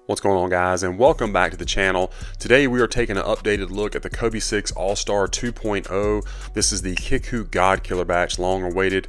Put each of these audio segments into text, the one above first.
What's going on, guys, and welcome back to the channel. Today we are taking an updated look at the kvegaskickz All-Star 2.0. This is the Kickwho godkiller batch, long awaited.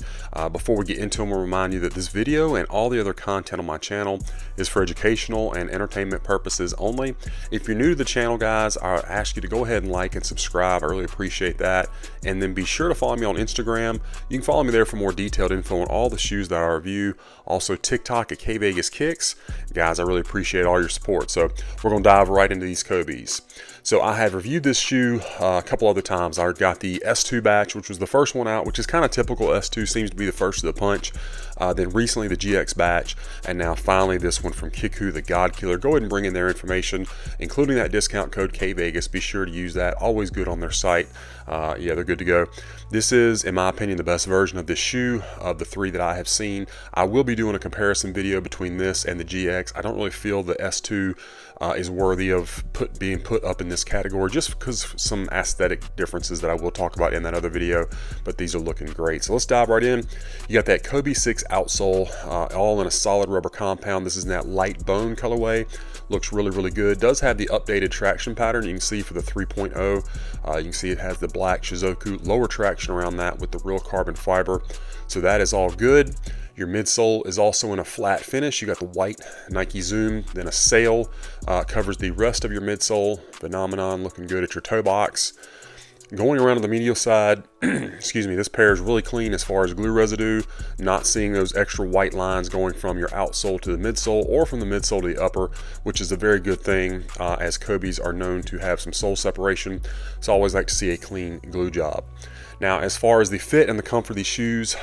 Before we get into them, we'll remind you that this video and all the other content on my channel is for educational and entertainment purposes only. If you're new to the channel, guys, I ask you to go ahead and like and subscribe. I really appreciate that. And then be sure to follow me on Instagram. You can follow me there for more detailed info on all the shoes that I review. Also TikTok at kvegaskickz. Guys, I really appreciate all your support. So we're going to dive right into these Kobes. So I have reviewed this shoe a couple other times. I got the S2 batch, which was the first one out, which is kind of typical. S2 seems to be the first of the punch. Then recently the GX batch, and now finally this one from Kickwho, the godkiller. Go ahead and bring in their information, including that discount code KVEGAS. Be sure to use that. Always good on their site. Yeah, they're good to go. This is, in my opinion, the best version of this shoe of the three that I have seen. I will be doing a comparison video between this and the GX. I don't really feel the S2 is worthy of being put up in this category, just because of some aesthetic differences that I will talk about in that other video, but these are looking great. So let's dive right in. You got that kvegaskickz outsole, all in a solid rubber compound. This is in that light bone colorway. Looks really, really good. Does have the updated traction pattern. You can see for the 3.0, you can see it has the black Shizuku lower traction around that with the real carbon fiber. So that is all good. Your midsole is also in a flat finish. You got the white Nike Zoom, then a sail covers the rest of your midsole. Phenomenon, looking good at your toe box. Going around to the medial side, excuse me, this pair is really clean as far as glue residue. Not seeing those extra white lines going from your outsole to the midsole or from the midsole to the upper, which is a very good thing, as Kobes are known to have some sole separation. So I always like to see a clean glue job. Now, as far as the fit and the comfort of these shoes,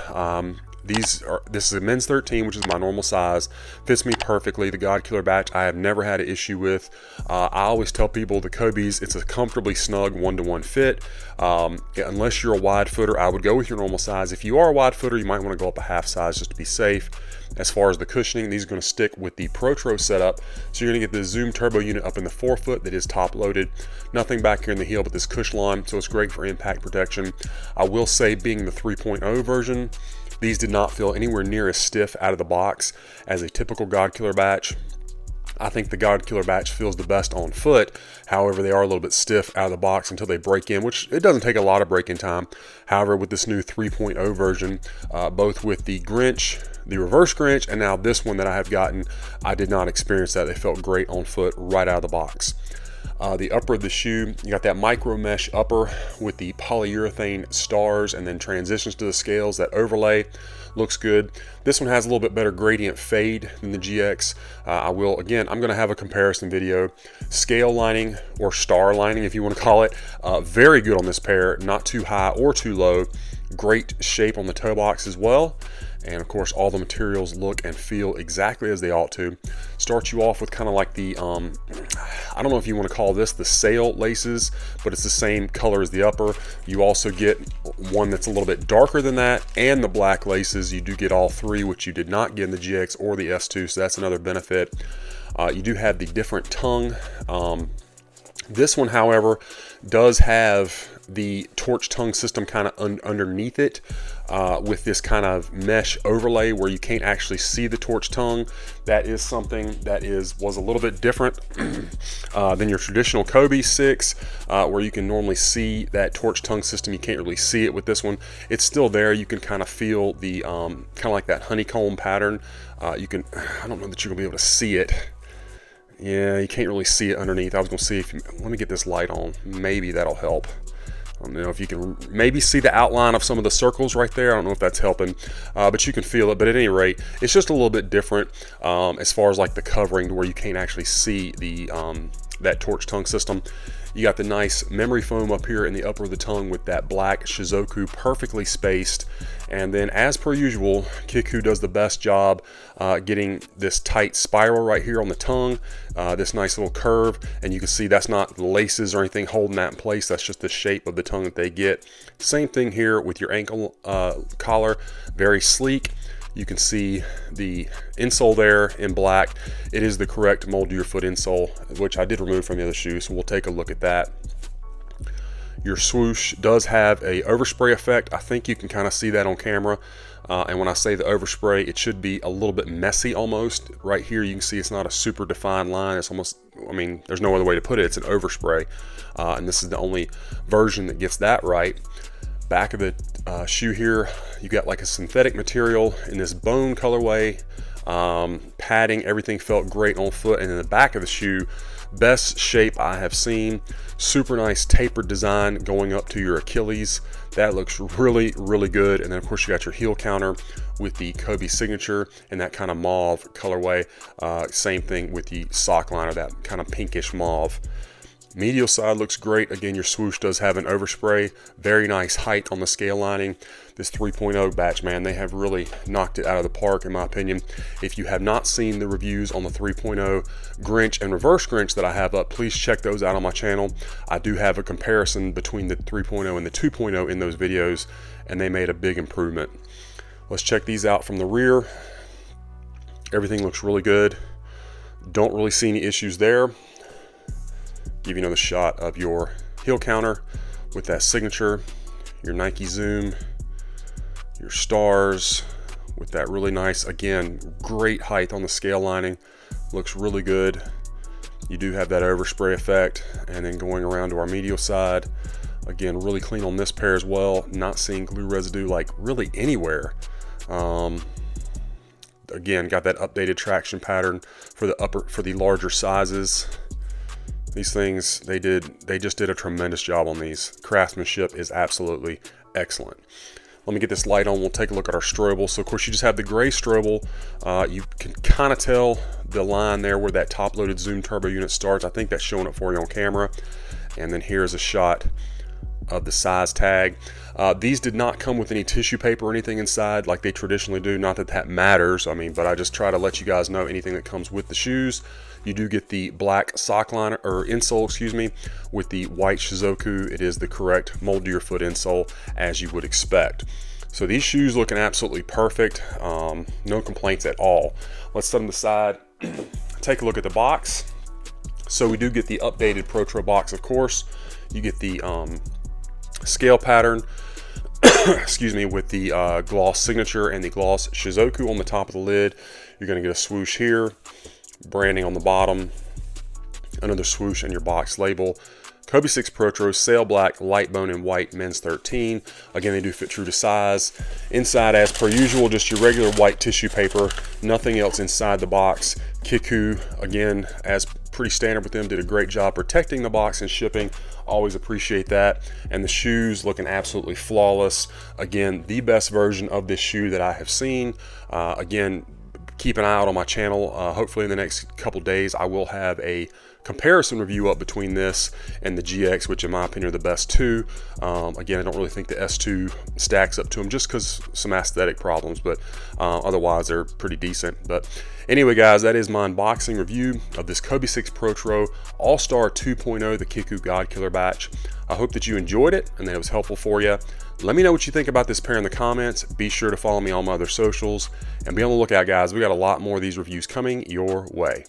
this is a men's 13, which is my normal size. Fits me perfectly. The godkiller batch I have never had an issue with. I always tell people the Kobes, it's a comfortably snug one-to-one fit. Unless you're a wide footer, I would go with your normal size. If you are a wide footer, you might want to go up a half size just to be safe. As far as the cushioning, these are going to stick with the Protro setup. So you're going to get the Zoom turbo unit up in the forefoot that is top loaded. Nothing back here in the heel but this cush line, so it's great for impact protection. I will say, being the 3.0 version, these did not feel anywhere near as stiff out of the box as a typical godkiller batch. I think the godkiller batch feels the best on foot. However, they are a little bit stiff out of the box until they break in, which it doesn't take a lot of break-in time. However, with this new 3.0 version, both with the Grinch, the reverse Grinch, and now this one that I have gotten, I did not experience that. They felt great on foot right out of the box. The upper of the shoe, you got that micro mesh upper with the polyurethane stars and then transitions to the scales. That overlay looks good. This one has a little bit better gradient fade than the GX. I'm going to have a comparison video. Scale lining, or star lining if you want to call it, very good on this pair. Not too high or too low. Great shape on the toe box as well. And of course, all the materials look and feel exactly as they ought to. Start you off with kind of like the, I don't know if you want to call this the sail laces, but it's the same color as the upper. You also get one that's a little bit darker than that, and the black laces. You do get all three, which you did not get in the GX or the S2, so that's another benefit. You do have the different tongue. This one, however, does have the torch tongue system kind of underneath it, with this kind of mesh overlay where you can't actually see the torch tongue. That is something that was a little bit different than your traditional Kobe 6, where you can normally see that torch tongue system. You can't really see it with this one. It's still there. You can kind of feel the kind of like that honeycomb pattern. I don't know that you're gonna be able to see it. Yeah, you can't really see it underneath. I was gonna see if let me get this light on. Maybe that'll help. I don't know if you can maybe see the outline of some of the circles right there. I don't know if that's helping, but you can feel it. But at any rate, it's just a little bit different as far as like the covering, to where you can't actually see the that torch tongue system. You got the nice memory foam up here in the upper of the tongue with that black Shizuku perfectly spaced. And then, as per usual, Kickwho does the best job getting this tight spiral right here on the tongue, this nice little curve. And you can see that's not laces or anything holding that in place. That's just the shape of the tongue that they get. Same thing here with your ankle collar, very sleek. You can see the insole there in black. It is the correct mold to your foot insole, which I did remove from the other shoe, so we'll take a look at that. Your swoosh does have a overspray effect. I think you can kind of see that on camera. And when I say the overspray, it should be a little bit messy almost. Right here you can see it's not a super defined line. It's almost, I mean, there's no other way to put it. It's an overspray. And this is the only version that gets that right. Back of the shoe here, you got like a synthetic material in this bone colorway. Padding, everything felt great on foot. And in the back of the shoe, best shape I have seen. Super nice tapered design going up to your Achilles. That looks really, really good. And then of course you got your heel counter with the Kobe signature and that kind of mauve colorway. Same thing with the sock liner, that kind of pinkish mauve. Medial side looks great. Again, your swoosh does have an overspray. Very nice height on the scale lining. This 3.0 batch, man, they have really knocked it out of the park in my opinion. If you have not seen the reviews on the 3.0 Grinch and reverse Grinch that I have up, please check those out on my channel. I do have a comparison between the 3.0 and the 2.0 in those videos, and they made a big improvement. Let's check these out from the rear. Everything looks really good. Don't really see any issues there. Give you another shot of your heel counter with that signature, your Nike Zoom, your stars with that really nice, again, great height on the scale lining. Looks really good. You do have that overspray effect. And then going around to our medial side, again, really clean on this pair as well. Not seeing glue residue like really anywhere. Again, got that updated traction pattern for the larger sizes. These things, they just did a tremendous job on these. Craftsmanship is absolutely excellent. Let me get this light on. We'll take a look at our strobel. So of course you just have the gray strobel. You can kind of tell the line there where that top loaded Zoom turbo unit starts. I think that's showing it for you on camera. And then here's a shot of the size tag. These did not come with any tissue paper or anything inside like they traditionally do. Not that that matters, I mean, but I just try to let you guys know anything that comes with the shoes. You do get the black sock liner, or insole, excuse me, with the white Shizuku. It is the correct mold to your foot insole as you would expect. So these shoes looking absolutely perfect. No complaints at all. Let's set them aside. Take a look at the box. So we do get the updated Protro box, of course. You get the scale pattern, excuse me, with the gloss signature and the gloss Shizuku on the top of the lid. You're going to get a swoosh here, branding on the bottom, another swoosh, and your box label. kvegaskickz Protro, sail black, light bone, and white, men's 13. Again, they do fit true to size. Inside, as per usual, just your regular white tissue paper, nothing else inside the box. Kickwho, again, as pretty standard with them, did a great job protecting the box and shipping. Always appreciate that. And the shoes looking absolutely flawless. Again, the best version of this shoe that I have seen. Again, keep an eye out on my channel. Hopefully in the next couple days I will have a comparison review up between this and the GX, which in my opinion are the best two. Again, I don't really think the S2 stacks up to them just because some aesthetic problems, but otherwise they're pretty decent. But anyway guys, that is my unboxing review of this kvegaskickz Protro All-Star 2.0, the Kickwho godkiller batch. I hope that you enjoyed it and that it was helpful for you. Let me know what you think about this pair in the comments. Be sure to follow me on my other socials and be on the lookout, guys. We got a lot more of these reviews coming your way.